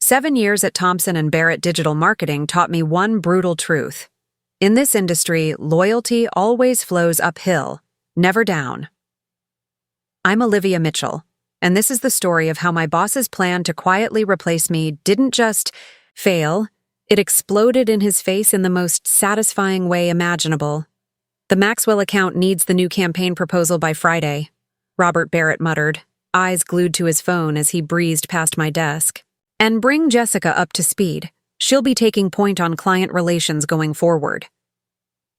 7 years at Thompson & Barrett Digital Marketing taught me one brutal truth. In this industry, loyalty always flows uphill, never down. I'm Olivia Mitchell, and this is the story of how my boss's plan to quietly replace me didn't just fail, it exploded in his face in the most satisfying way imaginable. "The Maxwell account needs the new campaign proposal by Friday," Robert Barrett muttered, eyes glued to his phone as he breezed past my desk. "And bring Jessica up to speed. She'll be taking point on client relations going forward."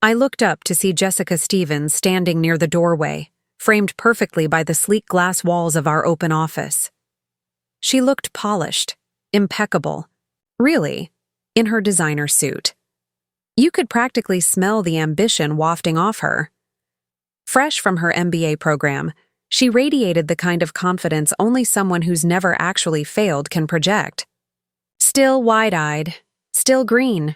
I looked up to see Jessica Stevens standing near the doorway, framed perfectly by the sleek glass walls of our open office. She looked polished, impeccable, really, in her designer suit. You could practically smell the ambition wafting off her. Fresh from her MBA program, she radiated the kind of confidence only someone who's never actually failed can project. Still wide-eyed, still green.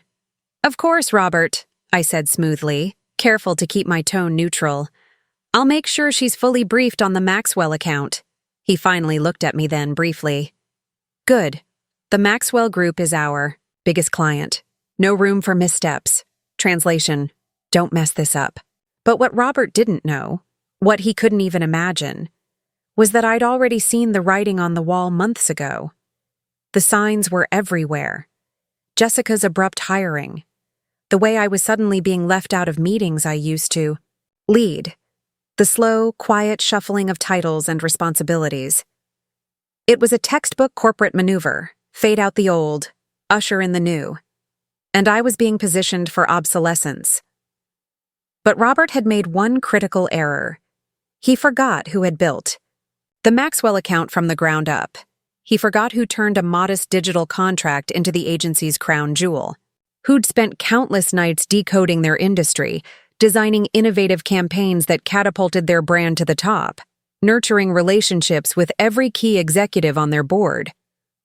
"Of course, Robert," I said smoothly, careful to keep my tone neutral. "I'll make sure she's fully briefed on the Maxwell account." He finally looked at me then, briefly. "Good. The Maxwell Group is our biggest client. No room for missteps. Translation, don't mess this up." But what Robert didn't know, what he couldn't even imagine, was that I'd already seen the writing on the wall months ago. The signs were everywhere. Jessica's abrupt hiring. The way I was suddenly being left out of meetings I used to lead. The slow, quiet shuffling of titles and responsibilities. It was a textbook corporate maneuver, fade out the old, usher in the new. And I was being positioned for obsolescence. But Robert had made one critical error. He forgot who had built the Maxwell account from the ground up. He forgot who turned a modest digital contract into the agency's crown jewel, who'd spent countless nights decoding their industry, designing innovative campaigns that catapulted their brand to the top, nurturing relationships with every key executive on their board.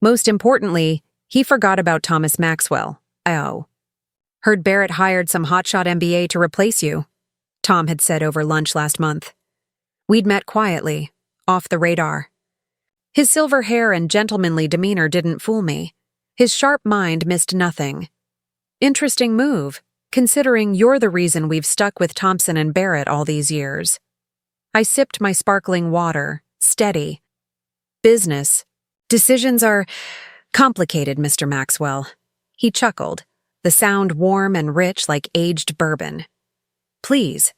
Most importantly, he forgot about Thomas Maxwell. "Oh. Heard Barrett hired some hotshot MBA to replace you," Tom had said over lunch last month. We'd met quietly, off the radar. His silver hair and gentlemanly demeanor didn't fool me. His sharp mind missed nothing. Interesting move, considering you're the reason we've stuck with Thompson & Barrett all these years. I sipped my sparkling water, steady. "Business. Decisions are complicated, Mr. Maxwell." He chuckled, the sound warm and rich like aged bourbon. "Please,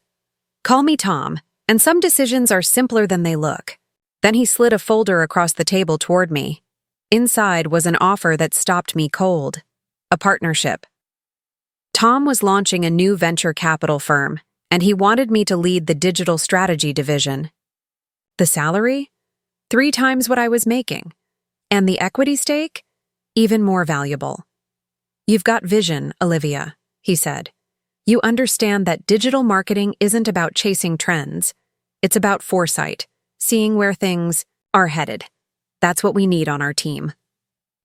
call me Tom, and some decisions are simpler than they look." Then he slid a folder across the table toward me. Inside was an offer that stopped me cold. A partnership. Tom was launching a new venture capital firm, and he wanted me to lead the digital strategy division. The salary? 3 times what I was making. And the equity stake? Even more valuable. "You've got vision, Olivia," he said. "You understand that digital marketing isn't about chasing trends. It's about foresight, seeing where things are headed. That's what we need on our team."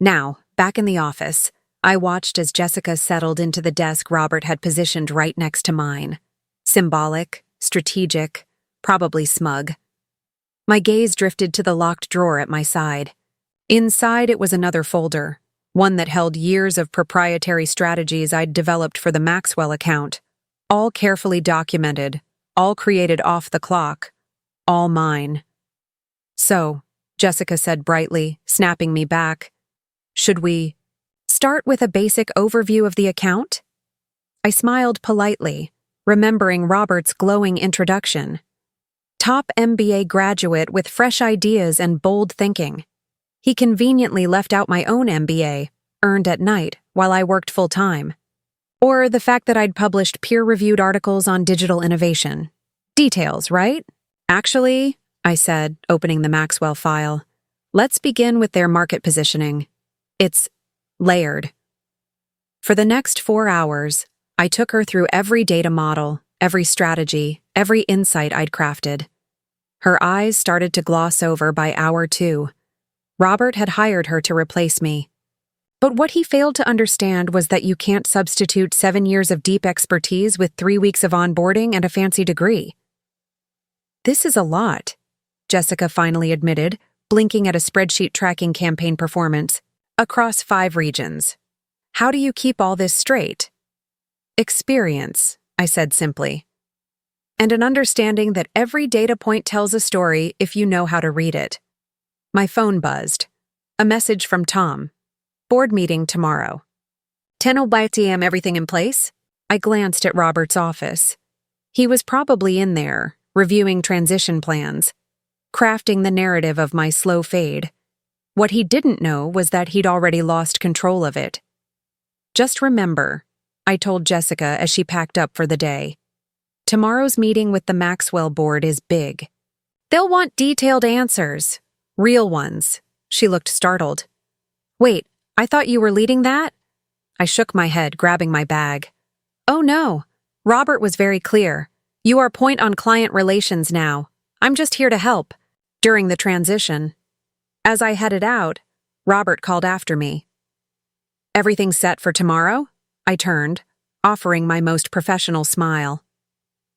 Now, back in the office, I watched as Jessica settled into the desk Robert had positioned right next to mine. Symbolic, strategic, probably smug. My gaze drifted to the locked drawer at my side. Inside it was another folder, one that held years of proprietary strategies I'd developed for the Maxwell account, all carefully documented, all created off the clock, all mine. "So," Jessica said brightly, snapping me back, "should we start with a basic overview of the account?" I smiled politely, remembering Robert's glowing introduction. Top MBA graduate with fresh ideas and bold thinking. He conveniently left out my own MBA, earned at night, while I worked full-time. Or the fact that I'd published peer-reviewed articles on digital innovation. Details, right? "Actually," I said, opening the Maxwell file, "let's begin with their market positioning. It's layered." For the next 4 hours, I took her through every data model, every strategy, every insight I'd crafted. Her eyes started to gloss over by hour 2. Robert had hired her to replace me. But what he failed to understand was that you can't substitute 7 years of deep expertise with 3 weeks of onboarding and a fancy degree. "This is a lot," Jessica finally admitted, blinking at a spreadsheet tracking campaign performance. Across 5 regions. How do you keep all this straight? Experience, I said simply. And an understanding that every data point tells a story if you know how to read it. My phone buzzed. A message from Tom. Board meeting tomorrow. 10:00 a.m. Everything in place? I glanced at Robert's office. He was probably in there, reviewing transition plans, crafting the narrative of my slow fade. What he didn't know was that he'd already lost control of it. Just remember, I told Jessica as she packed up for the day. Tomorrow's meeting with the Maxwell board is big. They'll want detailed answers. Real ones. She looked startled. Wait, I thought you were leading that? I shook my head, grabbing my bag. Oh no, Robert was very clear. You are point on client relations now. I'm just here to help. During the transition. As I headed out, Robert called after me. Everything set for tomorrow? I turned, offering my most professional smile.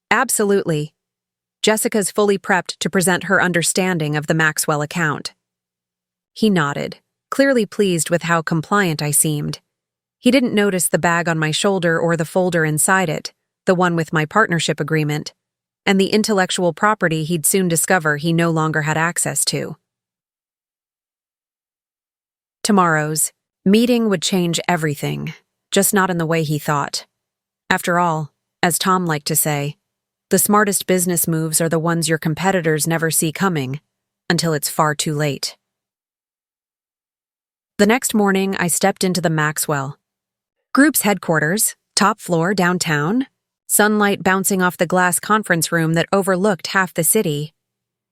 Absolutely. Jessica's fully prepped to present her understanding of the Maxwell account. He nodded, clearly pleased with how compliant I seemed. He didn't notice the bag on my shoulder or the folder inside it, the one with my partnership agreement, and the intellectual property he'd soon discover he no longer had access to. Tomorrow's meeting would change everything, just not in the way he thought. After all, as Tom liked to say, the smartest business moves are the ones your competitors never see coming, until it's far too late. The next morning, I stepped into the Maxwell. Group's headquarters, top floor downtown, sunlight bouncing off the glass conference room that overlooked half the city.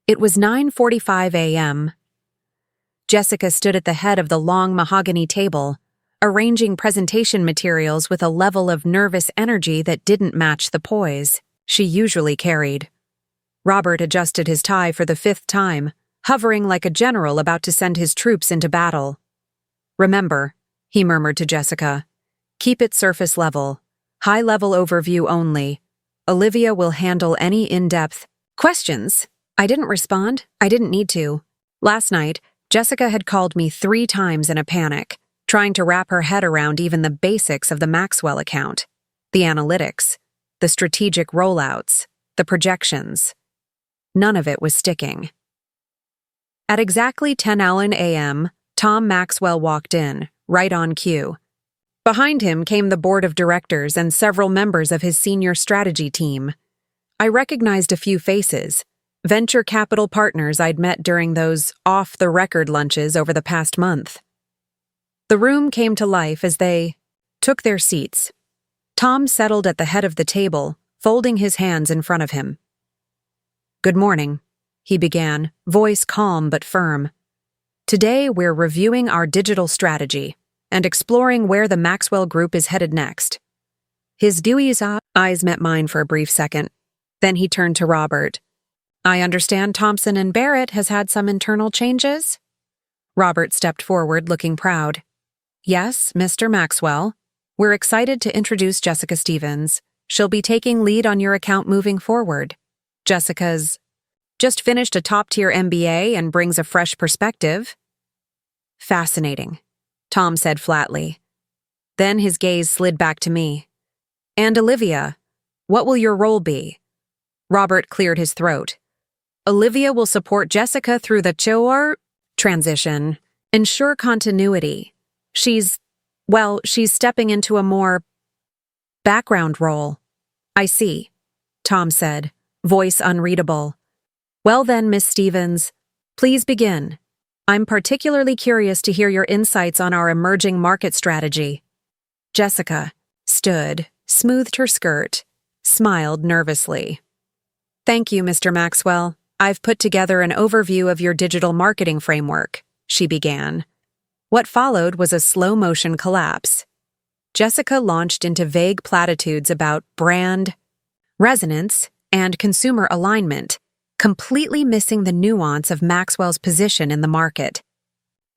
It was 9:45 a.m. Jessica stood at the head of the long mahogany table, arranging presentation materials with a level of nervous energy that didn't match the poise she usually carried. Robert adjusted his tie for the 5th time, hovering like a general about to send his troops into battle. Remember, he murmured to Jessica, keep it surface level, high-level overview only. Olivia will handle any in-depth questions. I didn't respond. I didn't need to. Last night, Jessica had called me 3 times in a panic, trying to wrap her head around even the basics of the Maxwell account, the analytics, the strategic rollouts, the projections. None of it was sticking. At exactly 10:00 a.m., Tom Maxwell walked in, right on cue. Behind him came the board of directors and several members of his senior strategy team. I recognized a few faces, venture capital partners I'd met during those off-the-record lunches over the past month. The room came to life as they took their seats. Tom settled at the head of the table, folding his hands in front of him. Good morning, he began, voice calm but firm. Today we're reviewing our digital strategy and exploring where the Maxwell Group is headed next. His dewy eyes met mine for a brief second. Then he turned to Robert. I understand Thompson and Barrett has had some internal changes? Robert stepped forward, looking proud. Yes, Mr. Maxwell. We're excited to introduce Jessica Stevens. She'll be taking lead on your account moving forward. Jessica's just finished a top-tier MBA and brings a fresh perspective. Fascinating, Tom said flatly. Then his gaze slid back to me. And Olivia, what will your role be? Robert cleared his throat. Olivia will support Jessica through the transition, ensure continuity. She's stepping into a more background role. I see, Tom said, voice unreadable. Well then, Miss Stevens, please begin. I'm particularly curious to hear your insights on our emerging market strategy. Jessica stood, smoothed her skirt, smiled nervously. Thank you, Mr. Maxwell. I've put together an overview of your digital marketing framework, she began. What followed was a slow-motion collapse. Jessica launched into vague platitudes about brand resonance and consumer alignment, completely missing the nuance of Maxwell's position in the market.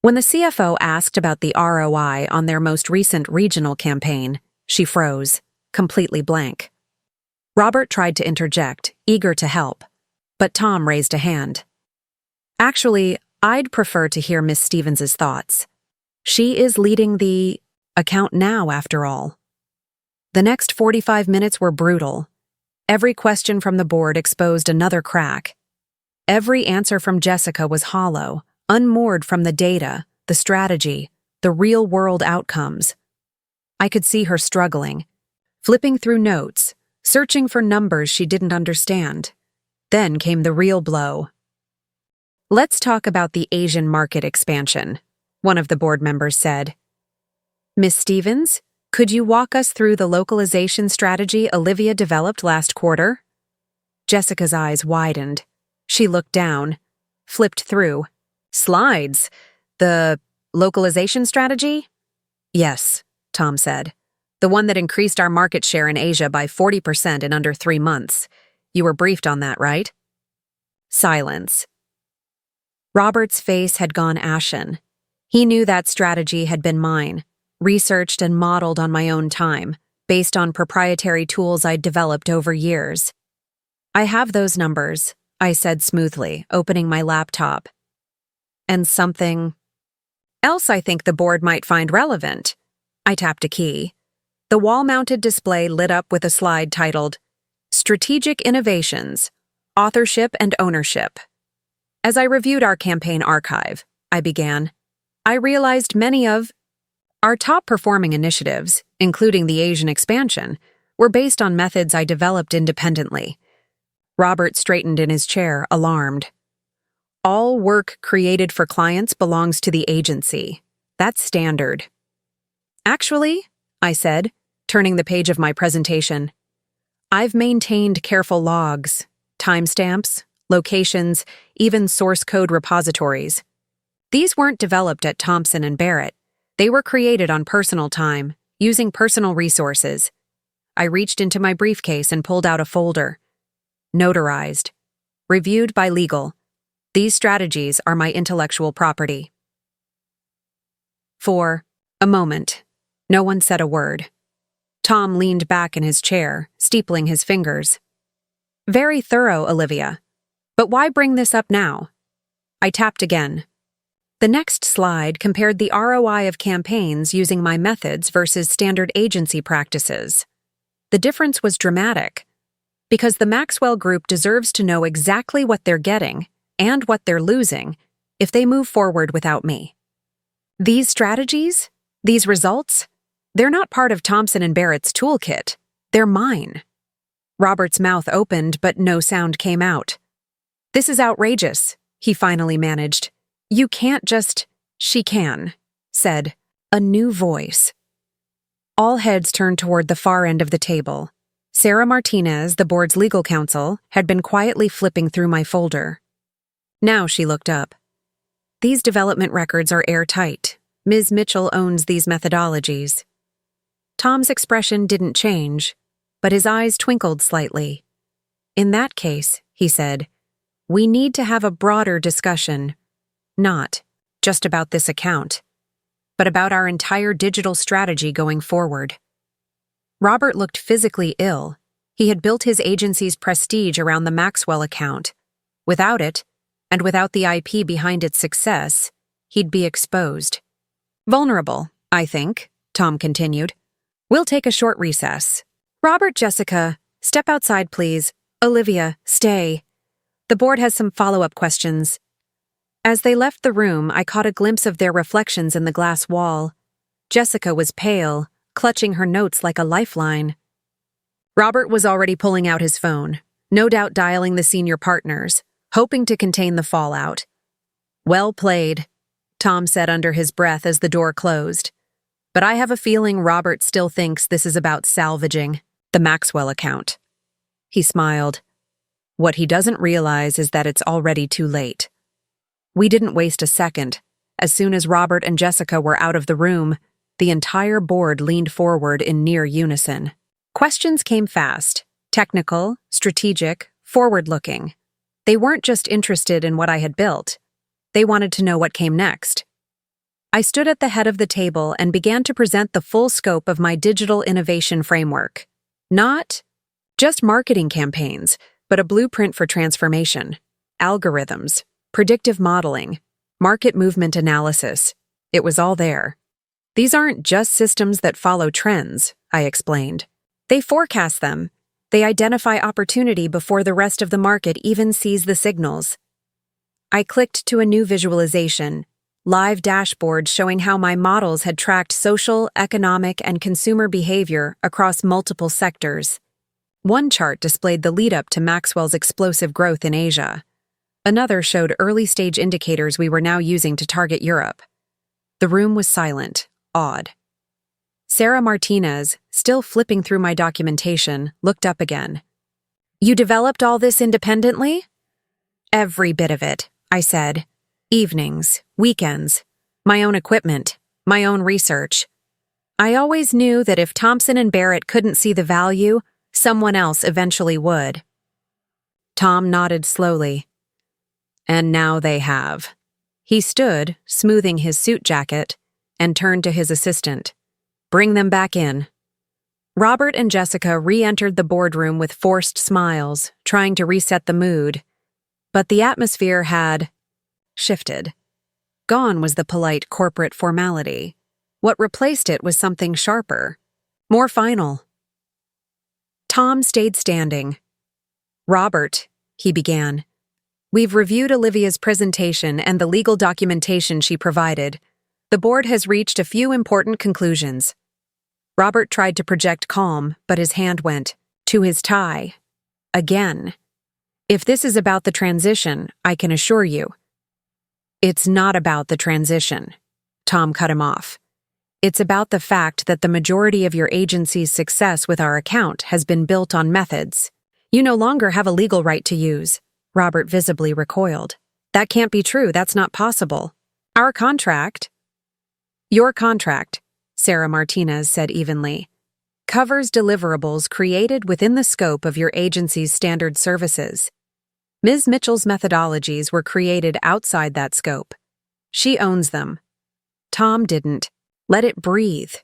When the CFO asked about the ROI on their most recent regional campaign, she froze, completely blank. Robert tried to interject, eager to help, but Tom raised a hand. Actually, I'd prefer to hear Miss Stevens's thoughts. She is leading the account now, after all. The next 45 minutes were brutal. Every question from the board exposed another crack. Every answer from Jessica was hollow, unmoored from the data, the strategy, the real-world outcomes. I could see her struggling, flipping through notes, searching for numbers she didn't understand. Then came the real blow. "Let's talk about the Asian market expansion," one of the board members said. "Miss Stevens, could you walk us through the localization strategy Olivia developed last quarter?" Jessica's eyes widened. She looked down, flipped through. "Slides? The localization strategy?" "Yes," Tom said. "The one that increased our market share in Asia by 40% in under 3 months. You were briefed on that, right?" Silence. Robert's face had gone ashen. He knew that strategy had been mine, researched and modeled on my own time, based on proprietary tools I'd developed over years. "I have those numbers," I said smoothly, opening my laptop. "And something else I think the board might find relevant." I tapped a key. The wall-mounted display lit up with a slide titled, "Strategic Innovations, Authorship and Ownership." As I reviewed our campaign archive, I began, I realized many of our top-performing initiatives, including the Asian expansion, were based on methods I developed independently. Robert straightened in his chair, alarmed. "All work created for clients belongs to the agency. That's standard." "Actually," I said, turning the page of my presentation, "I've maintained careful logs, timestamps, locations, even source code repositories. These weren't developed at Thompson & Barrett. They were created on personal time, using personal resources." I reached into my briefcase and pulled out a folder. "Notarized. Reviewed by legal. These strategies are my intellectual property." For a moment, no one said a word. Tom leaned back in his chair, steepling his fingers. "Very thorough, Olivia. But why bring this up now?" I tapped again. The next slide compared the ROI of campaigns using my methods versus standard agency practices. The difference was dramatic, because the Maxwell Group deserves to know exactly what they're getting and what they're losing if they move forward without me. These strategies, these results, they're not part of Thompson & Barrett's toolkit. They're mine. Robert's mouth opened, but no sound came out. "This is outrageous," he finally managed. "You can't just—" "She can," said a new voice. All heads turned toward the far end of the table. Sarah Martinez, the board's legal counsel, had been quietly flipping through my folder. Now she looked up. "These development records are airtight. Ms. Mitchell owns these methodologies." Tom's expression didn't change, but his eyes twinkled slightly. "In that case," he said, "we need to have a broader discussion. Not just about this account, but about our entire digital strategy going forward." Robert looked physically ill. He had built his agency's prestige around the Maxwell account. Without it, and without the IP behind its success, he'd be exposed. "Vulnerable, I think," Tom continued. "We'll take a short recess. Robert, Jessica, step outside, please. Olivia, stay. The board has some follow-up questions." As they left the room, I caught a glimpse of their reflections in the glass wall. Jessica was pale, clutching her notes like a lifeline. Robert was already pulling out his phone, no doubt dialing the senior partners, hoping to contain the fallout. "Well played," Tom said under his breath as the door closed. "But I have a feeling Robert still thinks this is about salvaging the Maxwell account." He smiled. "What he doesn't realize is that it's already too late." We didn't waste a second. As soon as Robert and Jessica were out of the room, the entire board leaned forward in near unison. Questions came fast, technical, strategic, forward-looking. They weren't just interested in what I had built. They wanted to know what came next. I stood at the head of the table and began to present the full scope of my digital innovation framework. Not just marketing campaigns, but a blueprint for transformation, algorithms, predictive modeling, market movement analysis, It was all there. These aren't just systems that follow trends, I explained. They forecast them. They identify opportunity before the rest of the market even sees the signals. I clicked to a new visualization, live dashboards showing how my models had tracked social, economic, and consumer behavior across multiple sectors. One chart displayed the lead-up to Maxwell's explosive growth in Asia. Another showed early-stage indicators we were now using to target Europe. The room was silent, awed. Sarah Martinez, still flipping through my documentation, looked up again. "You developed all this independently?" "Every bit of it," I said. "Evenings, weekends, my own equipment, my own research. I always knew that if Thompson and Barrett couldn't see the value, someone else eventually would." Tom nodded slowly. "And now they have." He stood, smoothing his suit jacket, and turned to his assistant. "Bring them back in." Robert and Jessica re-entered the boardroom with forced smiles, trying to reset the mood. But the atmosphere had shifted. Gone was the polite corporate formality. What replaced it was something sharper, more final. Tom stayed standing. "Robert," he began, "we've reviewed Olivia's presentation and the legal documentation she provided. The board has reached a few important conclusions." Robert tried to project calm, but his hand went to his tie. Again. "If this is about the transition, I can assure you." "It's not about the transition," Tom cut him off. "It's about the fact that the majority of your agency's success with our account has been built on methods you no longer have a legal right to use." Robert visibly recoiled. "That can't be true. That's not possible. Our contract—" "Your contract," Sarah Martinez said evenly, "covers deliverables created within the scope of your agency's standard services. Ms. Mitchell's methodologies were created outside that scope. She owns them. Tom didn't. Let it breathe.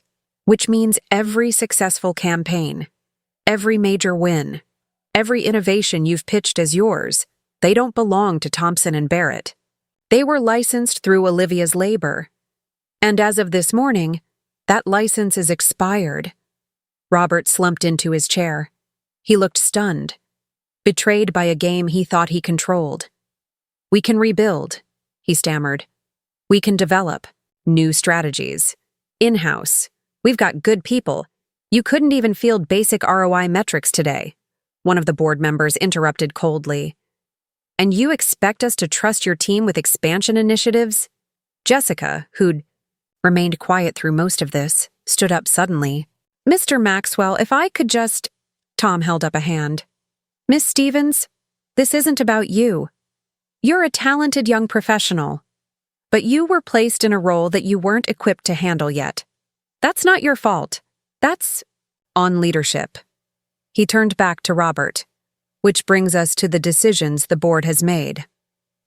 Which means every successful campaign, every major win, every innovation you've pitched as yours, they don't belong to Thompson and Barrett. They were licensed through Olivia's labor. And as of this morning, that license is expired." Robert slumped into his chair. He looked stunned, betrayed by a game he thought he controlled. "We can rebuild," he stammered. "We can develop new strategies. In-house. We've got good people. You couldn't even field basic ROI metrics today," one of the board members interrupted coldly. "And you expect us to trust your team with expansion initiatives?" Jessica, who'd remained quiet through most of this, stood up suddenly. "Mr. Maxwell, if I could just—" Tom held up a hand. "Miss Stevens, this isn't about you. You're a talented young professional, but you were placed in a role that you weren't equipped to handle yet. That's not your fault. That's on leadership." He turned back to Robert. "Which brings us to the decisions the board has made."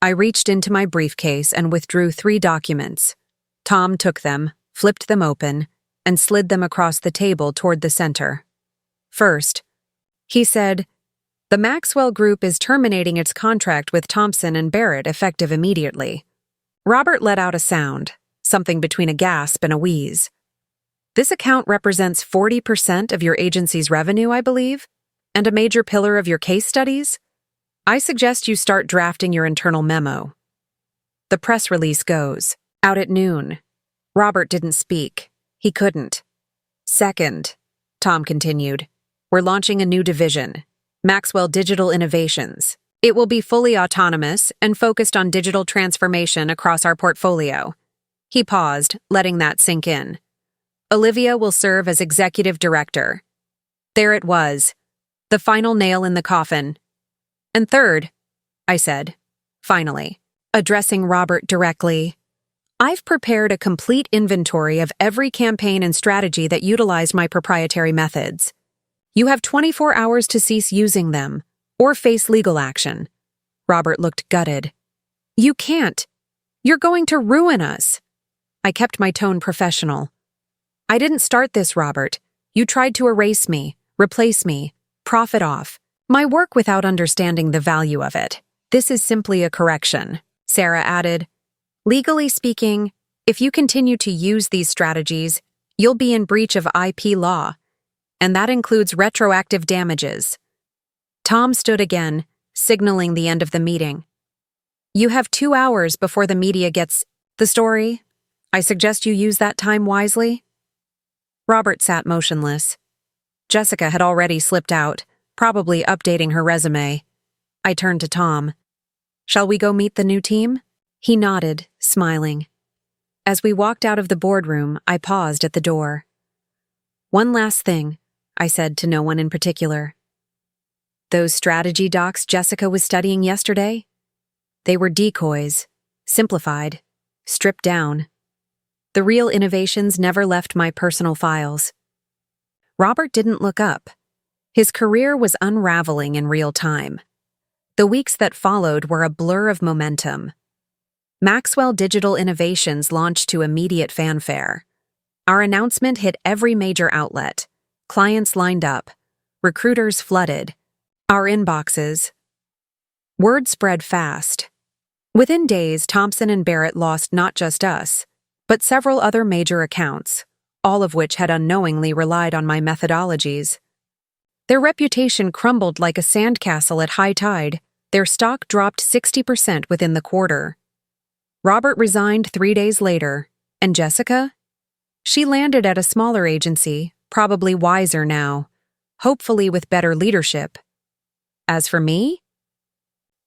I reached into my briefcase and withdrew 3 documents. Tom took them, flipped them open, and slid them across the table toward the center. First, he said, "The Maxwell Group is terminating its contract with Thompson and Barrett effective immediately." Robert let out a sound, something between a gasp and a wheeze. "This account represents 40% of your agency's revenue, I believe, and a major pillar of your case studies? I suggest you start drafting your internal memo." The press release goes out at noon. Robert didn't speak. He couldn't. "Second," Tom continued, "we're launching a new division, Maxwell Digital Innovations. It will be fully autonomous and focused on digital transformation across our portfolio." He paused, letting that sink in. "Olivia will serve as executive director." There it was, the final nail in the coffin. "And third," I said, finally, addressing Robert directly, "I've prepared a complete inventory of every campaign and strategy that utilized my proprietary methods. You have 24 hours to cease using them, or face legal action." Robert looked gutted. "You can't. You're going to ruin us." I kept my tone professional. "I didn't start this, Robert. You tried to erase me, replace me, profit off my work without understanding the value of it. This is simply a correction," Sarah added. "Legally speaking, If you continue to use these strategies, you'll be in breach of IP law, and that includes retroactive damages. Tom stood again, signaling the end of the meeting. You have 2 hours before the media gets the story. I suggest you use that time wisely. Robert sat motionless. Jessica had already slipped out, probably updating her resume. I turned to Tom. Shall we go meet the new team? He nodded, smiling. As we walked out of the boardroom, I paused at the door. One last thing, I said to no one in particular. Those strategy docs Jessica was studying yesterday? They were decoys, simplified, stripped down. The real innovations never left my personal files. Robert didn't look up. His career was unraveling in real time. The weeks that followed were a blur of momentum. Maxwell Digital Innovations launched to immediate fanfare. Our announcement hit every major outlet. Clients lined up. Recruiters flooded. Our inboxes. Word spread fast. Within days, Thompson & Barrett lost not just us, but several other major accounts, all of which had unknowingly relied on my methodologies. Their reputation crumbled like a sandcastle at high tide. Their stock dropped 60% within the quarter. Robert resigned 3 days later, and Jessica? She landed at a smaller agency, probably wiser now, hopefully with better leadership. As for me?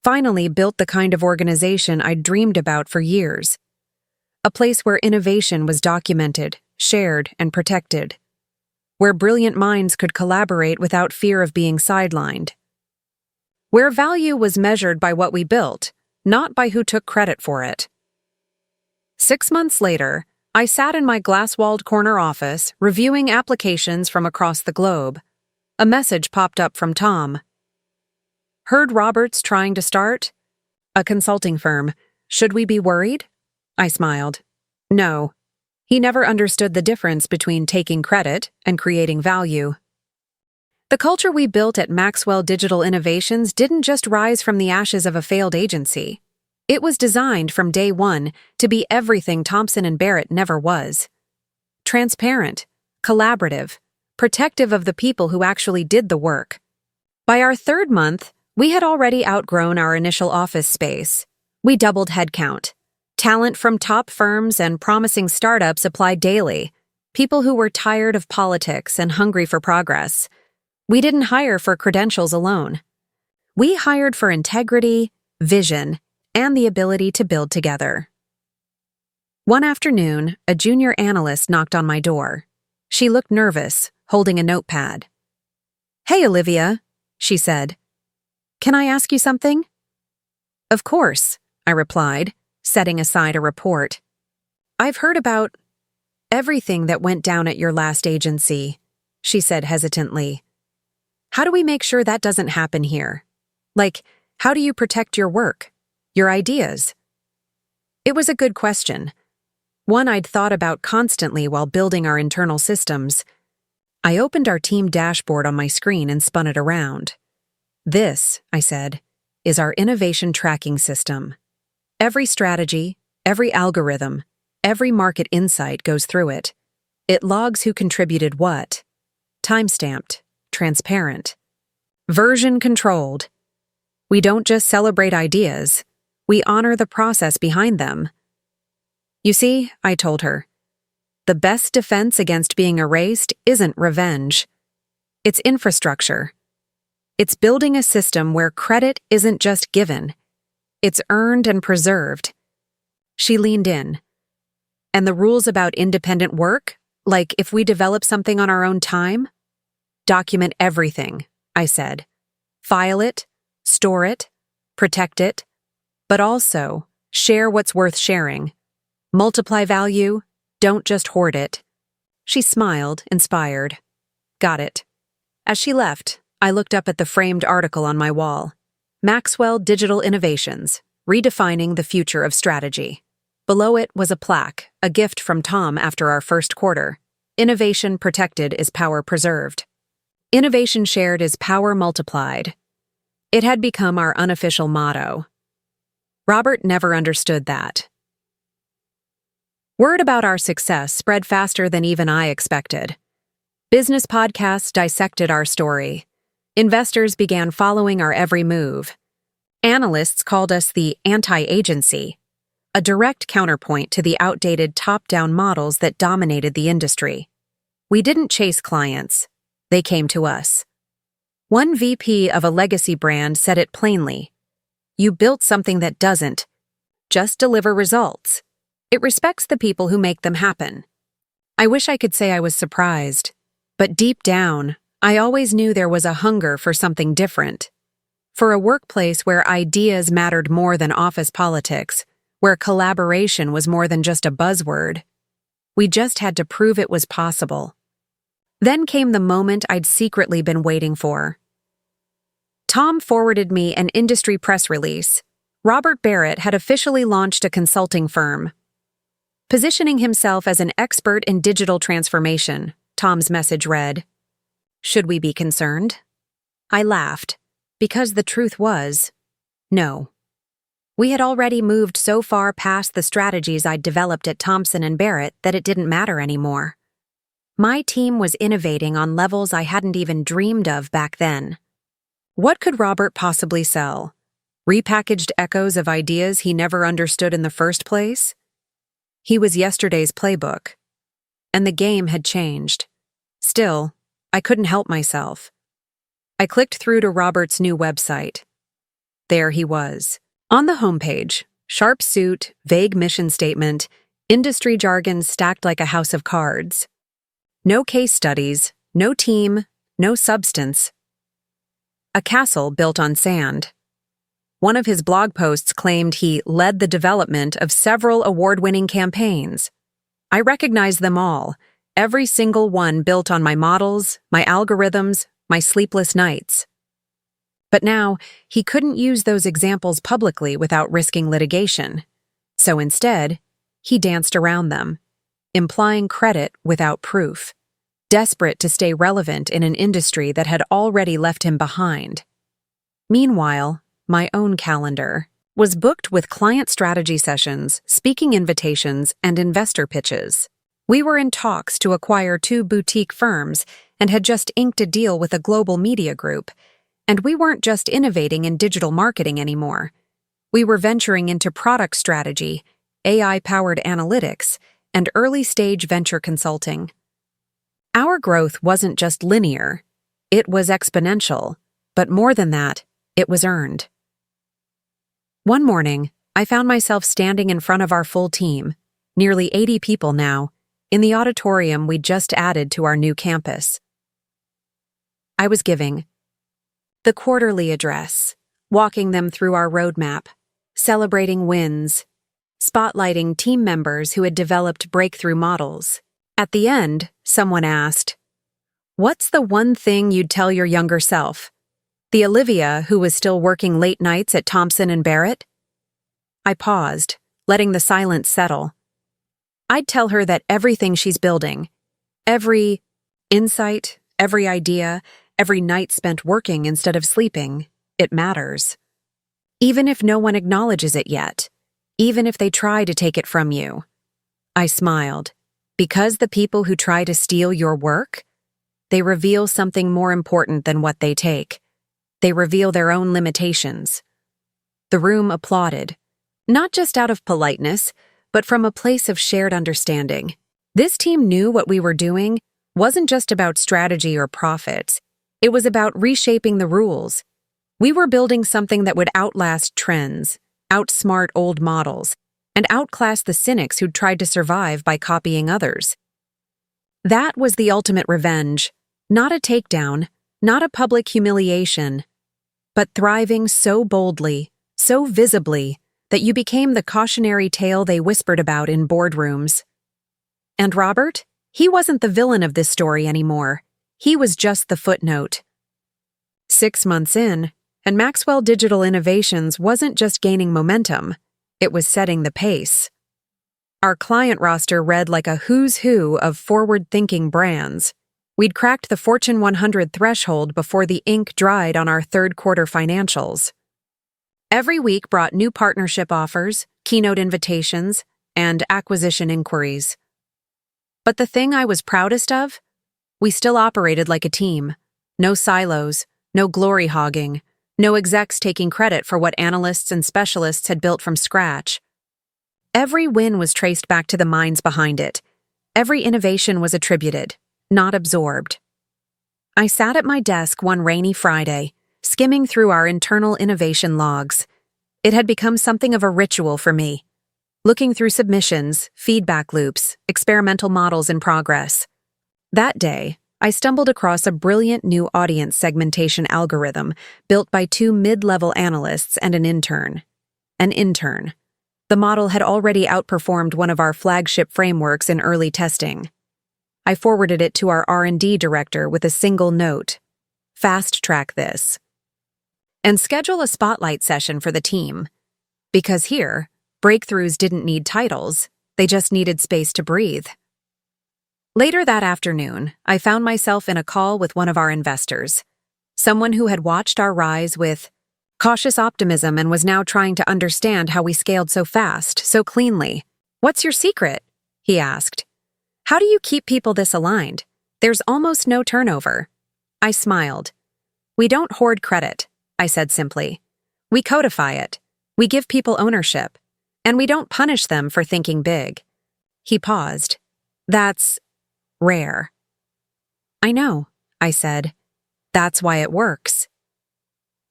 Finally built the kind of organization I'd dreamed about for years. A place where innovation was documented, shared, and protected. Where brilliant minds could collaborate without fear of being sidelined. Where value was measured by what we built, not by who took credit for it. 6 months later, I sat in my glass-walled corner office reviewing applications from across the globe. A message popped up from Tom. Heard Robert's trying to start? A consulting firm. Should we be worried? I smiled. No. He never understood the difference between taking credit and creating value. The culture we built at Maxwell Digital Innovations didn't just rise from the ashes of a failed agency. It was designed from day one to be everything Thompson & Barrett never was. Transparent, collaborative, protective of the people who actually did the work. By our 3rd month, we had already outgrown our initial office space. We doubled headcount. Talent from top firms and promising startups applied daily. People who were tired of politics and hungry for progress. We didn't hire for credentials alone. We hired for integrity, vision, and the ability to build together. One afternoon, a junior analyst knocked on my door. She looked nervous, holding a notepad. "Hey, Olivia," she said. "Can I ask you something?" "Of course," I replied, setting aside a report. "I've heard about everything that went down at your last agency," she said hesitantly. "How do we make sure that doesn't happen here? Like, how do you protect your work? Your ideas?" It was a good question. One I'd thought about constantly while building our internal systems. I opened our team dashboard on my screen and spun it around. "This," I said, "is our innovation tracking system. Every strategy, every algorithm, every market insight goes through it. It logs who contributed what. Time-stamped, transparent. Version-controlled. We don't just celebrate ideas. We honor the process behind them." "You see," I told her, "the best defense against being erased isn't revenge. It's infrastructure. It's building a system where credit isn't just given. It's earned and preserved." She leaned in. "And the rules about independent work, like if we develop something on our own time?" "Document everything," I said. "File it, store it, protect it, but also share what's worth sharing. Multiply value, don't just hoard it." She smiled, inspired. "Got it." As she left, I looked up at the framed article on my wall. Maxwell Digital Innovations, Redefining the Future of Strategy. Below it was a plaque, a gift from Tom after our first quarter. Innovation protected is power preserved. Innovation shared is power multiplied. It had become our unofficial motto. Robert never understood that. Word about our success spread faster than even I expected. Business podcasts dissected our story. Investors began following our every move. Analysts called us the anti-agency, a direct counterpoint to the outdated top-down models that dominated the industry. We didn't chase clients. They came to us. One VP of a legacy brand said it plainly. You built something that doesn't just deliver results. It respects the people who make them happen. I wish I could say I was surprised, but deep down, I always knew there was a hunger for something different. For a workplace where ideas mattered more than office politics, where collaboration was more than just a buzzword. We just had to prove it was possible. Then came the moment I'd secretly been waiting for. Tom forwarded me an industry press release. Robert Barrett had officially launched a consulting firm. Positioning himself as an expert in digital transformation, Tom's message read. Should we be concerned? I laughed, because the truth was, no. We had already moved so far past the strategies I'd developed at Thompson & Barrett that it didn't matter anymore. My team was innovating on levels I hadn't even dreamed of back then. What could Robert possibly sell? Repackaged echoes of ideas he never understood in the first place? He was yesterday's playbook, and the game had changed. Still, I couldn't help myself. I clicked through to Robert's new website. There he was. On the homepage, sharp suit, vague mission statement, industry jargon stacked like a house of cards. No case studies, no team, no substance. A castle built on sand. One of his blog posts claimed he led the development of several award-winning campaigns. I recognized them all, every single one built on my models, my algorithms, my sleepless nights. But now, he couldn't use those examples publicly without risking litigation. So instead, he danced around them, implying credit without proof, desperate to stay relevant in an industry that had already left him behind. Meanwhile, my own calendar was booked with client strategy sessions, speaking invitations, and investor pitches. We were in talks to acquire 2 boutique firms and had just inked a deal with a global media group. And we weren't just innovating in digital marketing anymore. We were venturing into product strategy, AI-powered analytics, and early-stage venture consulting. Our growth wasn't just linear. It was exponential. But more than that, it was earned. One morning, I found myself standing in front of our full team, nearly 80 people now, in the auditorium we'd just added to our new campus. I was giving the quarterly address, walking them through our roadmap, celebrating wins, spotlighting team members who had developed breakthrough models. At the end, someone asked, "What's the one thing you'd tell your younger self?" The Olivia who was still working late nights at Thompson & Barrett? I paused, letting the silence settle. I'd tell her that everything she's building, every insight, every idea, every night spent working instead of sleeping, it matters. Even if no one acknowledges it yet, even if they try to take it from you. I smiled. Because the people who try to steal your work, they reveal something more important than what they take. They reveal their own limitations. The room applauded, not just out of politeness, but from a place of shared understanding. This team knew what we were doing wasn't just about strategy or profits. It was about reshaping the rules. We were building something that would outlast trends, outsmart old models, and outclass the cynics who'd tried to survive by copying others. That was the ultimate revenge, not a takedown, not a public humiliation, but thriving so boldly, so visibly, that you became the cautionary tale they whispered about in boardrooms. And Robert? He wasn't the villain of this story anymore. He was just the footnote. 6 months in, and Maxwell Digital Innovations wasn't just gaining momentum, it was setting the pace. Our client roster read like a who's who of forward-thinking brands. We'd cracked the Fortune 100 threshold before the ink dried on our third-quarter financials. Every week brought new partnership offers, keynote invitations, and acquisition inquiries. But the thing I was proudest of? We still operated like a team. No silos, no glory hogging, no execs taking credit for what analysts and specialists had built from scratch. Every win was traced back to the minds behind it. Every innovation was attributed, not absorbed. I sat at my desk one rainy Friday, skimming through our internal innovation logs. It had become something of a ritual for me. Looking through submissions, feedback loops, experimental models in progress. That day, I stumbled across a brilliant new audience segmentation algorithm built by two mid-level analysts and an intern. An intern. The model had already outperformed one of our flagship frameworks in early testing. I forwarded it to our R&D director with a single note: fast-track this. And schedule a spotlight session for the team. Because here, breakthroughs didn't need titles, they just needed space to breathe. Later that afternoon, I found myself in a call with one of our investors, someone who had watched our rise with cautious optimism and was now trying to understand how we scaled so fast, so cleanly. "What's your secret?" he asked. "How do you keep people this aligned? There's almost no turnover." I smiled. "We don't hoard credit," I said simply. "We codify it. We give people ownership. And we don't punish them for thinking big." He paused. "That's rare." "I know," I said. "That's why it works."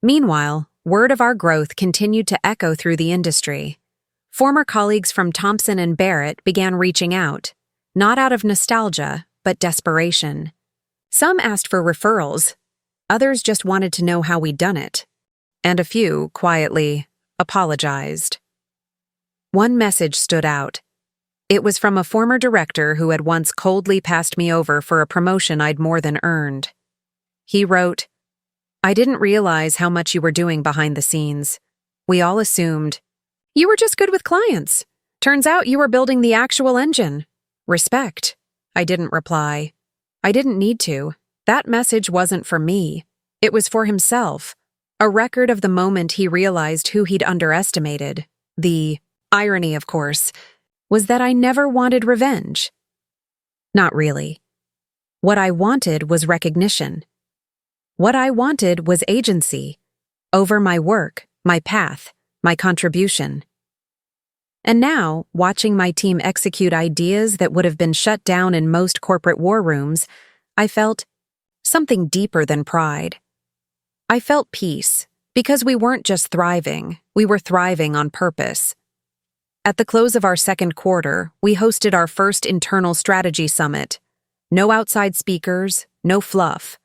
Meanwhile, word of our growth continued to echo through the industry. Former colleagues from Thompson and Barrett began reaching out, not out of nostalgia, but desperation. Some asked for referrals, others just wanted to know how we'd done it, and a few, quietly, apologized. One message stood out. It was from a former director who had once coldly passed me over for a promotion I'd more than earned. He wrote, "I didn't realize how much you were doing behind the scenes. We all assumed you were just good with clients. Turns out you were building the actual engine. Respect." I didn't reply. I didn't need to. That message wasn't for me. It was for himself. A record of the moment he realized who he'd underestimated. The irony, of course, was that I never wanted revenge. Not really. What I wanted was recognition. What I wanted was agency over my work, my path, my contribution. And now, watching my team execute ideas that would have been shut down in most corporate war rooms, I felt something deeper than pride. I felt peace, because we weren't just thriving, we were thriving on purpose. At the close of our second quarter, we hosted our first internal strategy summit. No outside speakers, no fluff.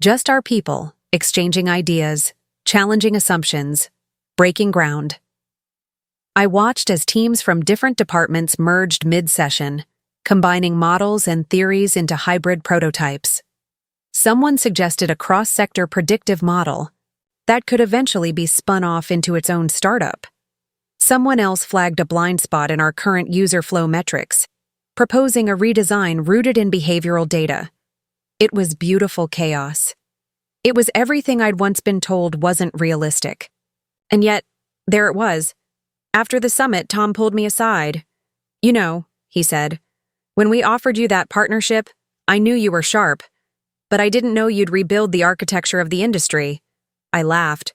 Just our people, exchanging ideas, challenging assumptions, breaking ground. I watched as teams from different departments merged mid-session, combining models and theories into hybrid prototypes. Someone suggested a cross-sector predictive model that could eventually be spun off into its own startup. Someone else flagged a blind spot in our current user flow metrics, proposing a redesign rooted in behavioral data. It was beautiful chaos. It was everything I'd once been told wasn't realistic. And yet, there it was. After the summit, Tom pulled me aside. "You know," he said, "when we offered you that partnership, I knew you were sharp, but I didn't know you'd rebuild the architecture of the industry." I laughed.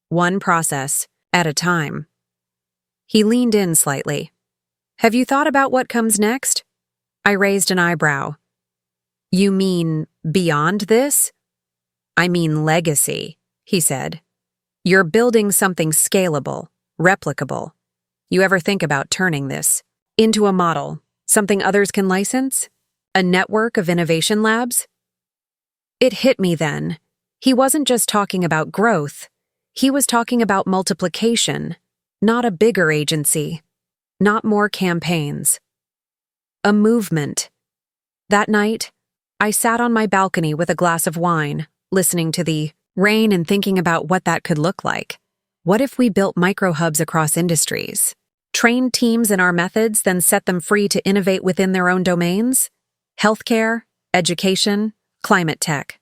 "One process at a time." He leaned in slightly. "Have you thought about what comes next?" I raised an eyebrow. "You mean beyond this?" "I mean legacy," he said. "You're building something scalable, replicable. You ever think about turning this into a model, something others can license? A network of innovation labs?" It hit me then. He wasn't just talking about growth. He was talking about multiplication. Not a bigger agency. Not more campaigns. A movement. That night, I sat on my balcony with a glass of wine, listening to the rain and thinking about what that could look like. What if we built micro-hubs across industries? Trained teams in our methods, then set them free to innovate within their own domains? Healthcare, education, climate tech.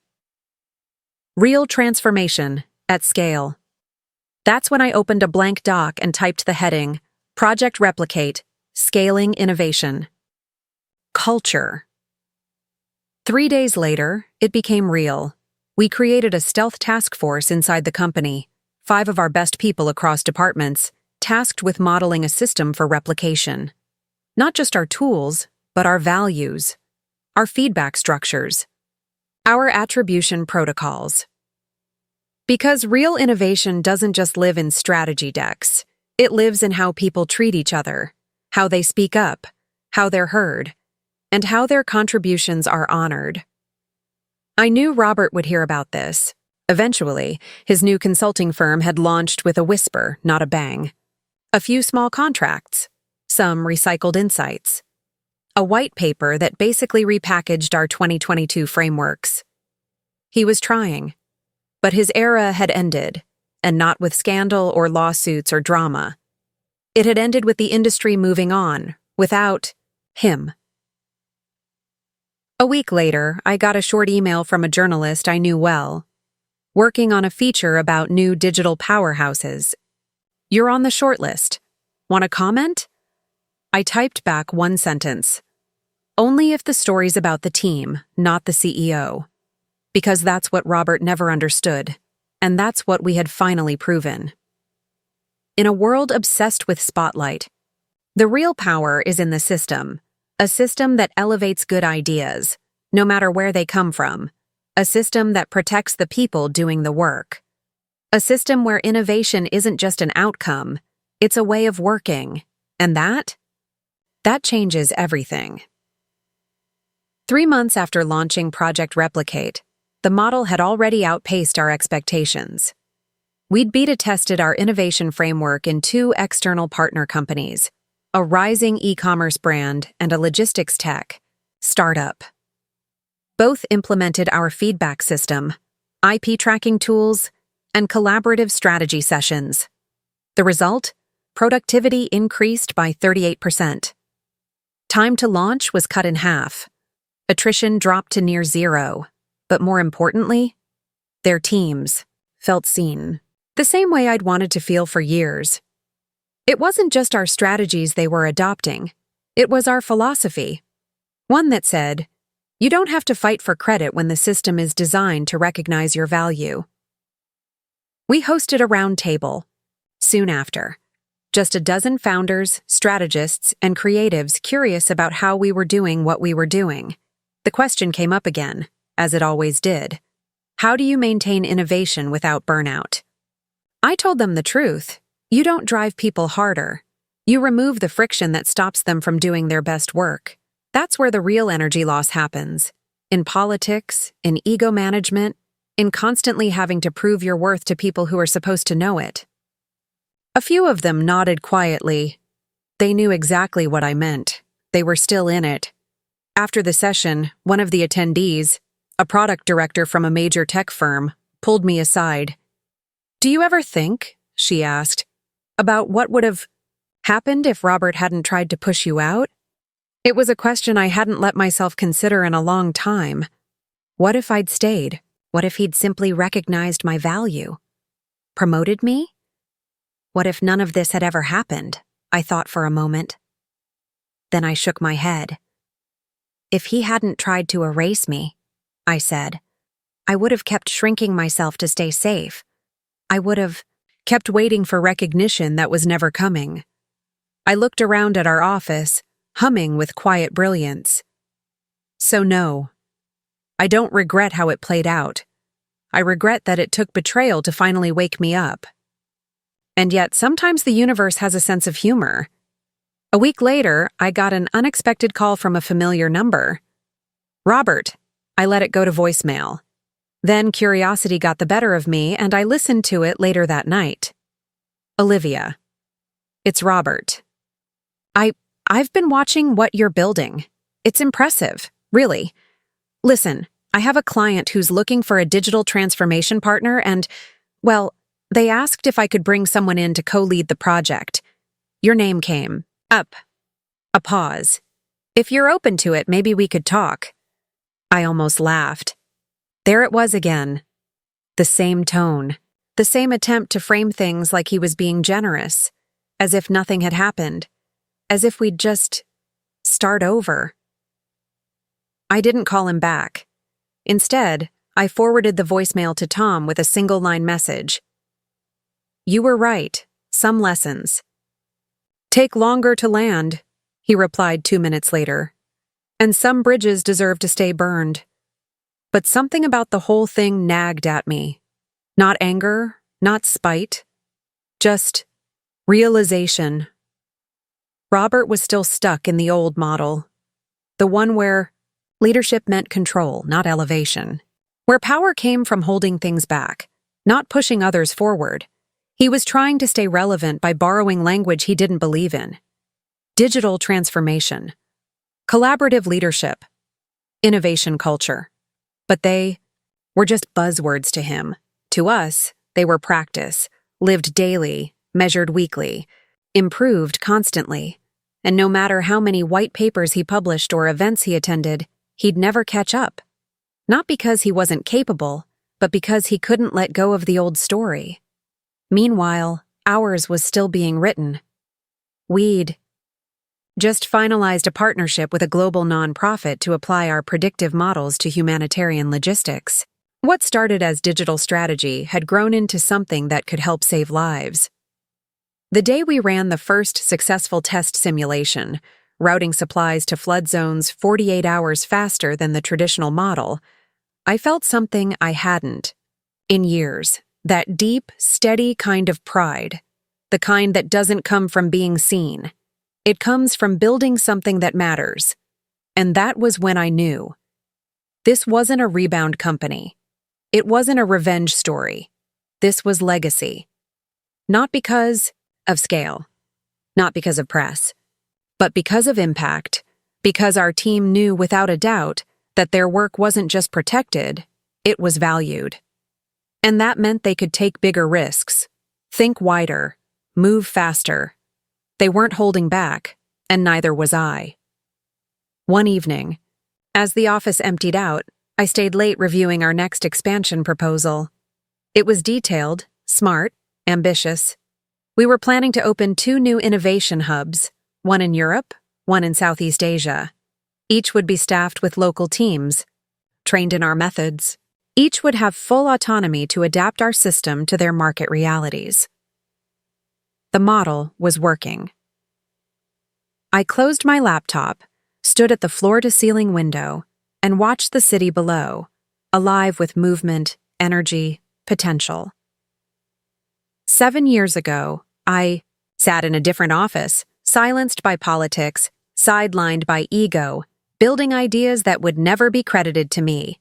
Real transformation, at scale. That's when I opened a blank doc and typed the heading, Project Replicate, Scaling innovation. Culture. 3 days later, it became real. We created a stealth task force inside the company, 5 of our best people across departments, tasked with modeling a system for replication. Not just our tools, but our values, our feedback structures, our attribution protocols. Because real innovation doesn't just live in strategy decks, it lives in how people treat each other, how they speak up, how they're heard, and how their contributions are honored. I knew Robert would hear about this. Eventually, his new consulting firm had launched with a whisper, not a bang. A few small contracts, some recycled insights, a white paper that basically repackaged our 2022 frameworks. He was trying, but his era had ended, and not with scandal or lawsuits or drama. It had ended with the industry moving on, without him. A week later, I got a short email from a journalist I knew well, working on a feature about new digital powerhouses. "You're on the shortlist. Want a comment?" I typed back one sentence. Only if the story's about the team, not the CEO. Because that's what Robert never understood, and that's what we had finally proven. In a world obsessed with spotlight, the real power is in the system, a system that elevates good ideas, no matter where they come from, a system that protects the people doing the work, a system where innovation isn't just an outcome, it's a way of working, and that changes everything. 3 months after launching Project Replicate, the model had already outpaced our expectations. We'd beta-tested our innovation framework in 2 external partner companies, a rising e-commerce brand and a logistics tech startup. Both implemented our feedback system, IP tracking tools, and collaborative strategy sessions. The result? Productivity increased by 38%. Time to launch was cut in half. Attrition dropped to near zero. But more importantly, their teams felt seen. The same way I'd wanted to feel for years. It wasn't just our strategies they were adopting. It was our philosophy. One that said, you don't have to fight for credit when the system is designed to recognize your value. We hosted a roundtable. Soon after, just a dozen founders, strategists, and creatives curious about how we were doing what we were doing. The question came up again, as it always did. How do you maintain innovation without burnout? I told them the truth. You don't drive people harder. You remove the friction that stops them from doing their best work. That's where the real energy loss happens. In politics, in ego management, in constantly having to prove your worth to people who are supposed to know it. A few of them nodded quietly. They knew exactly what I meant. They were still in it. After the session, one of the attendees, a product director from a major tech firm, pulled me aside. "Do you ever think," she asked, "about what would have happened if Robert hadn't tried to push you out?" It was a question I hadn't let myself consider in a long time. What if I'd stayed? What if he'd simply recognized my value? Promoted me? What if none of this had ever happened? I thought for a moment. Then I shook my head. If he hadn't tried to erase me, I said, I would have kept shrinking myself to stay safe. I would have kept waiting for recognition that was never coming. I looked around at our office, humming with quiet brilliance. So no, I don't regret how it played out. I regret that it took betrayal to finally wake me up. And yet, sometimes the universe has a sense of humor. A week later, I got an unexpected call from a familiar number. Robert. I let it go to voicemail. Then curiosity got the better of me, and I listened to it later that night. Olivia. It's Robert. I've been watching what you're building. It's impressive, really. Listen, I have a client who's looking for a digital transformation partner and, well, they asked if I could bring someone in to co-lead the project. Your name came up. A pause. If you're open to it, maybe we could talk. I almost laughed. There it was again. The same tone. The same attempt to frame things like he was being generous, as if nothing had happened. as if we'd just start over. I didn't call him back. Instead, I forwarded the voicemail to Tom with a single-line message. "You were right. Some lessons take longer to land," he replied 2 minutes later. "And some bridges deserve to stay burned." But something about the whole thing nagged at me. Not anger, not spite, just realization. Robert was still stuck in the old model, the one where leadership meant control, not elevation, where power came from holding things back, not pushing others forward. He was trying to stay relevant by borrowing language he didn't believe in. Digital transformation, collaborative leadership, innovation culture. But they were just buzzwords to him. To us, they were practice, lived daily, measured weekly, improved constantly. And no matter how many white papers he published or events he attended, he'd never catch up. Not because he wasn't capable, but because he couldn't let go of the old story. Meanwhile, ours was still being written. We'd just finalized a partnership with a global nonprofit to apply our predictive models to humanitarian logistics. What started as digital strategy had grown into something that could help save lives. The day we ran the first successful test simulation, routing supplies to flood zones 48 hours faster than the traditional model, I felt something I hadn't in years. That deep, steady kind of pride. The kind that doesn't come from being seen. It comes from building something that matters. And that was when I knew. This wasn't a rebound company. It wasn't a revenge story. This was legacy. Not because of scale. Not because of press. But because of impact. Because our team knew without a doubt that their work wasn't just protected, it was valued. And that meant they could take bigger risks, think wider, move faster. They weren't holding back, and neither was I. One evening, as the office emptied out, I stayed late reviewing our next expansion proposal. It was detailed, smart, ambitious. We were planning to open 2 new innovation hubs, one in Europe, one in Southeast Asia. Each would be staffed with local teams, trained in our methods. Each would have full autonomy to adapt our system to their market realities. The model was working. I closed my laptop, stood at the floor-to-ceiling window, and watched the city below, alive with movement, energy, potential. 7 years ago, I sat in a different office, silenced by politics, sidelined by ego, building ideas that would never be credited to me.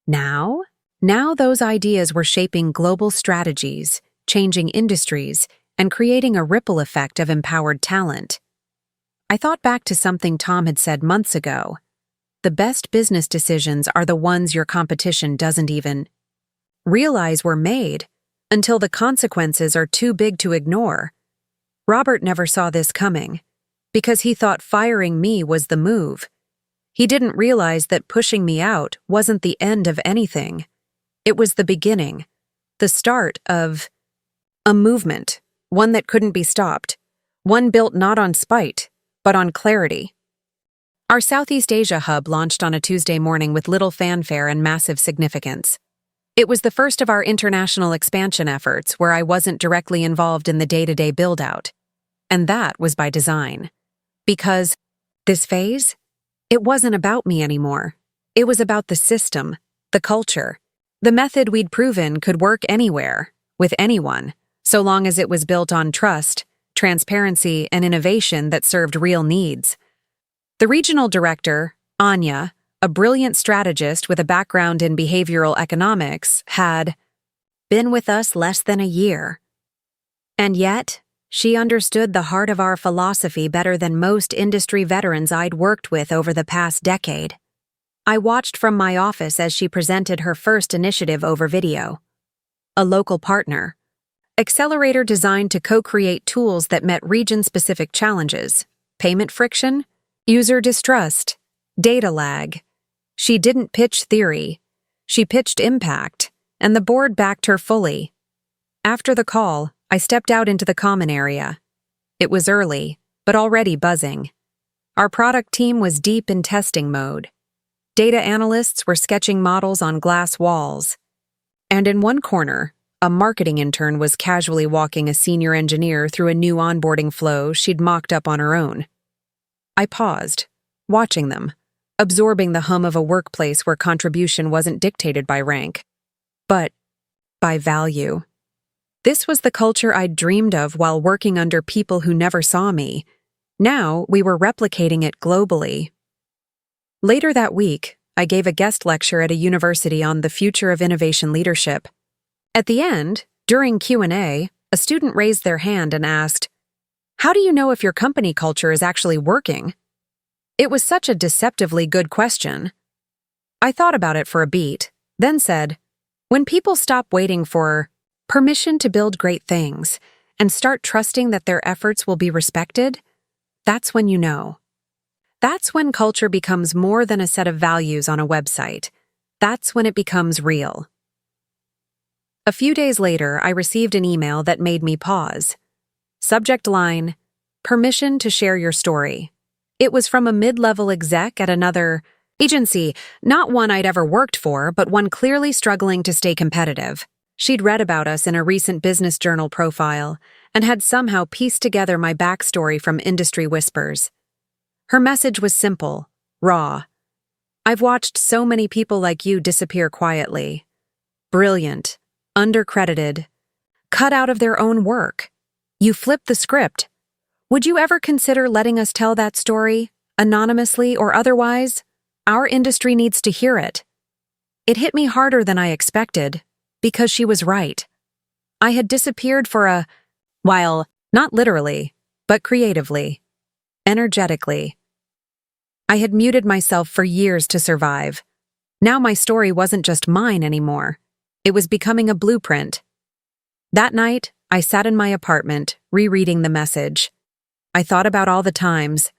Now those ideas were shaping global strategies, changing industries, and creating a ripple effect of empowered talent. I thought back to something Tom had said months ago. The best business decisions are the ones your competition doesn't even realize were made until the consequences are too big to ignore. Robert never saw this coming, because he thought firing me was the move. He didn't realize that pushing me out wasn't the end of anything. It was the beginning, the start of a movement, one that couldn't be stopped, one built not on spite, but on clarity. Our Southeast Asia hub launched on a Tuesday morning with little fanfare and massive significance. It was the first of our international expansion efforts where I wasn't directly involved in the day-to-day build-out. And that was by design. Because this phase, it wasn't about me anymore. It was about the system, the culture. The method we'd proven could work anywhere, with anyone, so long as it was built on trust, transparency, and innovation that served real needs. The regional director, Anya, a brilliant strategist with a background in behavioral economics, had been with us less than a year. And yet, she understood the heart of our philosophy better than most industry veterans I'd worked with over the past decade. I watched from my office as she presented her first initiative over video. A local partner. Accelerator designed to co-create tools that met region-specific challenges. Payment friction, user distrust, data lag. She didn't pitch theory. She pitched impact, and the board backed her fully. After the call, I stepped out into the common area. It was early, but already buzzing. Our product team was deep in testing mode. Data analysts were sketching models on glass walls. And in one corner, a marketing intern was casually walking a senior engineer through a new onboarding flow she'd mocked up on her own. I paused, watching them, absorbing the hum of a workplace where contribution wasn't dictated by rank, but by value. This was the culture I'd dreamed of while working under people who never saw me. Now we were replicating it globally. Later that week, I gave a guest lecture at a university on the future of innovation leadership. At the end, during Q&A, a student raised their hand and asked, "How do you know if your company culture is actually working?" It was such a deceptively good question. I thought about it for a beat, then said, "When people stop waiting for permission to build great things and start trusting that their efforts will be respected, that's when you know. That's when culture becomes more than a set of values on a website. That's when it becomes real." A few days later, I received an email that made me pause. Subject line, "Permission to share your story." It was from a mid-level exec at another agency, not one I'd ever worked for, but one clearly struggling to stay competitive. She'd read about us in a recent business journal profile and had somehow pieced together my backstory from industry whispers. Her message was simple, raw. "I've watched so many people like you disappear quietly. Brilliant, undercredited, cut out of their own work. You flipped the script. Would you ever consider letting us tell that story, anonymously or otherwise? Our industry needs to hear it." It hit me harder than I expected, because she was right. I had disappeared for a while, not literally, but creatively, energetically. I had muted myself for years to survive. Now my story wasn't just mine anymore. It was becoming a blueprint. That night, I sat in my apartment, rereading the message. I thought about all the times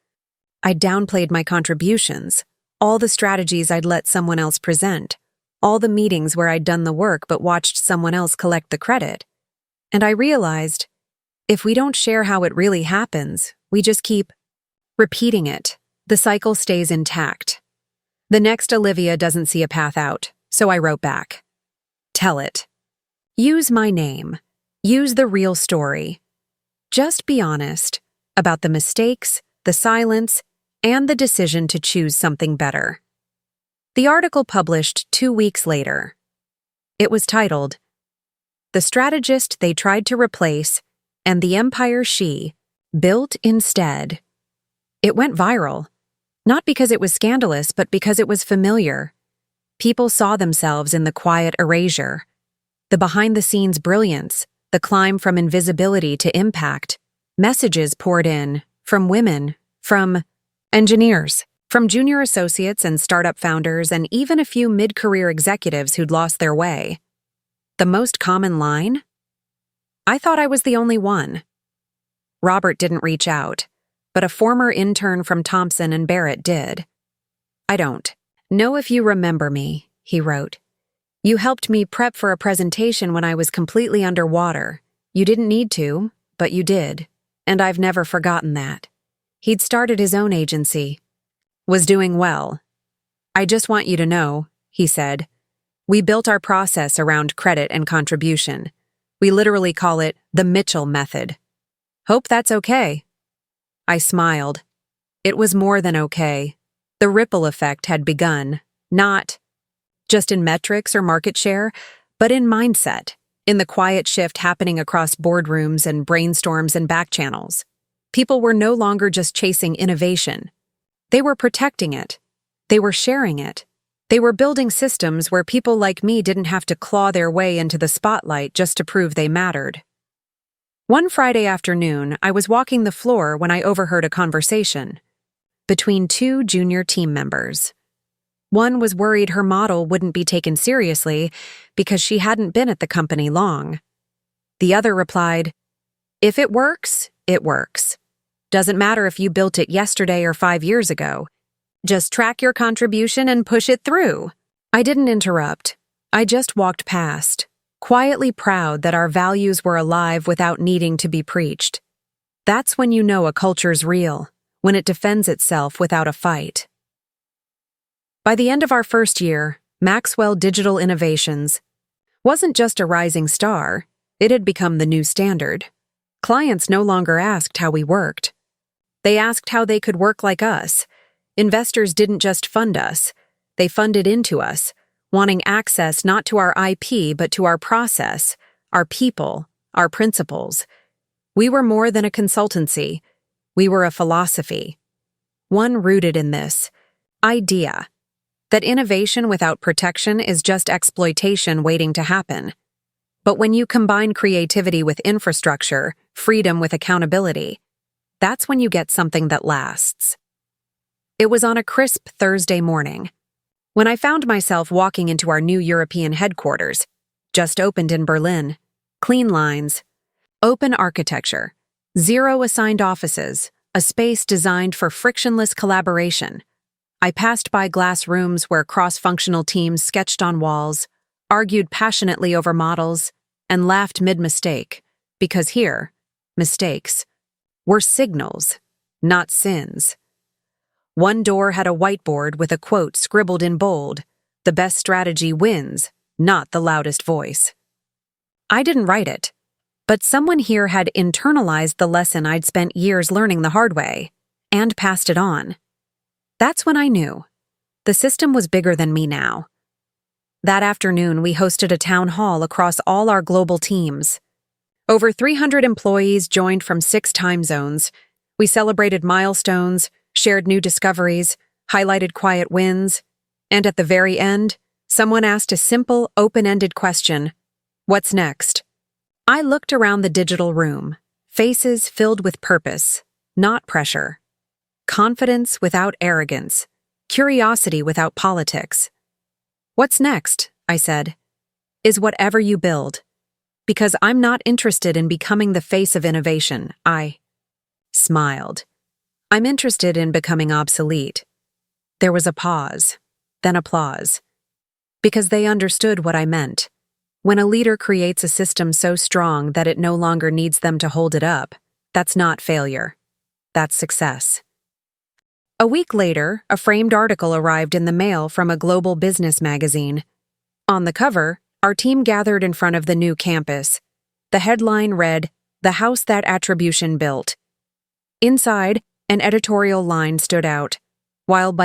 I'd downplayed my contributions, all the strategies I'd let someone else present, all the meetings where I'd done the work but watched someone else collect the credit. And I realized, if we don't share how it really happens, we just keep repeating it. The cycle stays intact. The next Olivia doesn't see a path out, so I wrote back. "Tell it. Use my name. Use the real story. Just be honest about the mistakes, the silence, and the decision to choose something better." The article published 2 weeks later. It was titled, "The Strategist They Tried to Replace and the Empire She Built Instead." It went viral, not because it was scandalous, but because it was familiar. People saw themselves in the quiet erasure, the behind-the-scenes brilliance, the climb from invisibility to impact. Messages poured in, from women, from engineers, from junior associates and startup founders, and even a few mid-career executives who'd lost their way. The most common line? "I thought I was the only one." Robert didn't reach out, but a former intern from Thompson and Barrett did. "I don't know if you remember me," he wrote. "You helped me prep for a presentation when I was completely underwater. You didn't need to, but you did, and I've never forgotten that." He'd started his own agency. Was doing well. "I just want you to know," he said, "we built our process around credit and contribution. We literally call it the Mitchell method. Hope that's okay." I smiled. It was more than okay. The ripple effect had begun, not just in metrics or market share, but in mindset, in the quiet shift happening across boardrooms and brainstorms and back channels. People were no longer just chasing innovation. They were protecting it. They were sharing it. They were building systems where people like me didn't have to claw their way into the spotlight just to prove they mattered. One Friday afternoon, I was walking the floor when I overheard a conversation between 2 junior team members. One was worried her model wouldn't be taken seriously because she hadn't been at the company long. The other replied, "If it works, it works. Doesn't matter if you built it yesterday or 5 years ago. Just track your contribution and push it through." I didn't interrupt. I just walked past, quietly proud that our values were alive without needing to be preached. That's when you know a culture's real, when it defends itself without a fight. By the end of our first year, Maxwell Digital Innovations wasn't just a rising star, it had become the new standard. Clients no longer asked how we worked. They asked how they could work like us. Investors didn't just fund us, they funded into us, wanting access not to our IP but to our process, our people, our principles. We were more than a consultancy. We were a philosophy. One rooted in this idea that innovation without protection is just exploitation waiting to happen. But when you combine creativity with infrastructure, freedom with accountability, that's when you get something that lasts. It was on a crisp Thursday morning when I found myself walking into our new European headquarters, just opened in Berlin. Clean lines, open architecture, 0 assigned offices, a space designed for frictionless collaboration. I passed by glass rooms where cross-functional teams sketched on walls, argued passionately over models, and laughed mid-mistake, because here, mistakes were signals, not sins. One door had a whiteboard with a quote scribbled in bold, "The best strategy wins, not the loudest voice." I didn't write it, but someone here had internalized the lesson I'd spent years learning the hard way, and passed it on. That's when I knew. The system was bigger than me now. That afternoon, we hosted a town hall across all our global teams. Over 300 employees joined from 6 time zones. We celebrated milestones, shared new discoveries, highlighted quiet wins, and at the very end, someone asked a simple, open-ended question: "What's next?" I looked around the digital room, faces filled with purpose, not pressure. Confidence without arrogance, curiosity without politics. "What's next?" I said, "is whatever you build. Because I'm not interested in becoming the face of innovation." I smiled. "I'm interested in becoming obsolete." There was a pause, then applause. Because they understood what I meant. When a leader creates a system so strong that it no longer needs them to hold it up, that's not failure. That's success. A week later, a framed article arrived in the mail from a global business magazine. On the cover, our team gathered in front of the new campus. The headline read, "The House That Attribution Built." Inside, an editorial line stood out. While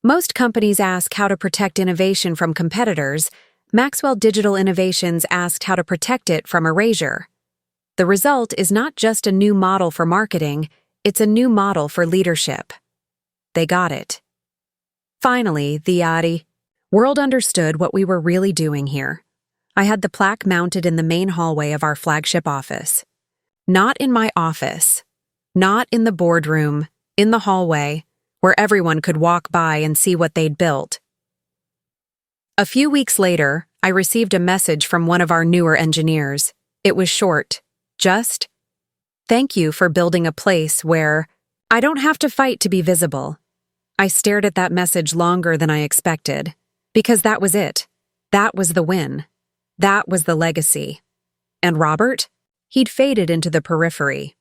most companies ask how to protect innovation from competitors, Maxwell Digital Innovations asked how to protect it from erasure. The result is not just a new model for marketing, it's a new model for leadership. They got it. Finally, the world understood what we were really doing here. I had the plaque mounted in the main hallway of our flagship office. Not in my office, not in the boardroom, in the hallway, where everyone could walk by and see what they'd built. A few weeks later, I received a message from one of our newer engineers. It was short, just, "Thank you for building a place where I don't have to fight to be visible." I stared at that message longer than I expected, because that was it. That was the win. That was the legacy. And Robert? He'd faded into the periphery.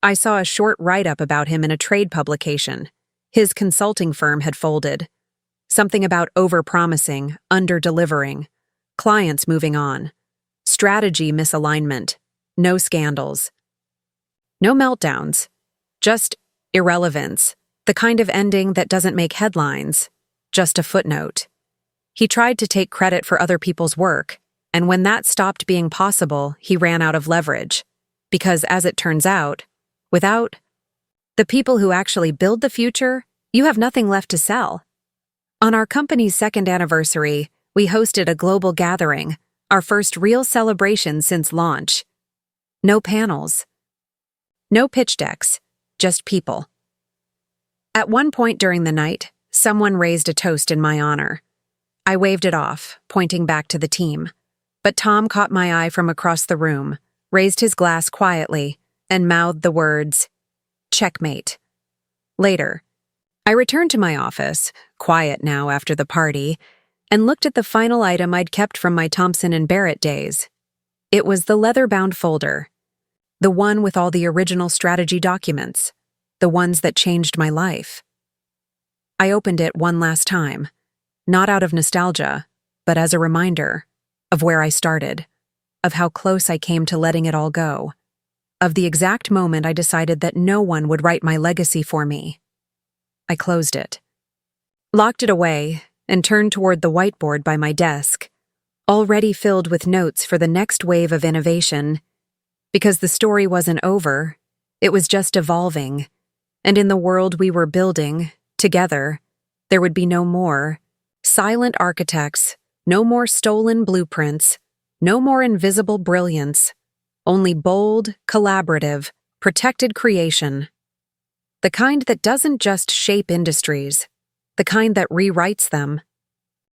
I saw a short write-up about him in a trade publication. His consulting firm had folded. Something about over-promising, under-delivering, clients moving on, strategy misalignment, no scandals. No meltdowns, just irrelevance, the kind of ending that doesn't make headlines, just a footnote. He tried to take credit for other people's work, and when that stopped being possible, he ran out of leverage. Because, as it turns out, without the people who actually build the future, you have nothing left to sell. On our company's 2nd anniversary, we hosted a global gathering, our first real celebration since launch. No panels. No pitch decks, just people. At one point during the night, someone raised a toast in my honor. I waved it off, pointing back to the team. But Tom caught my eye from across the room, raised his glass quietly, and mouthed the words, "Checkmate." Later, I returned to my office, quiet now after the party, and looked at the final item I'd kept from my Thompson & Barrett days. It was the leather-bound folder. The one with all the original strategy documents, the ones that changed my life. I opened it one last time, not out of nostalgia, but as a reminder of where I started, of how close I came to letting it all go, of the exact moment I decided that no one would write my legacy for me. I closed it, locked it away, and turned toward the whiteboard by my desk, already filled with notes for the next wave of innovation. Because the story wasn't over, it was just evolving, and in the world we were building, together, there would be no more silent architects, no more stolen blueprints, no more invisible brilliance, only bold, collaborative, protected creation. The kind that doesn't just shape industries, the kind that rewrites them,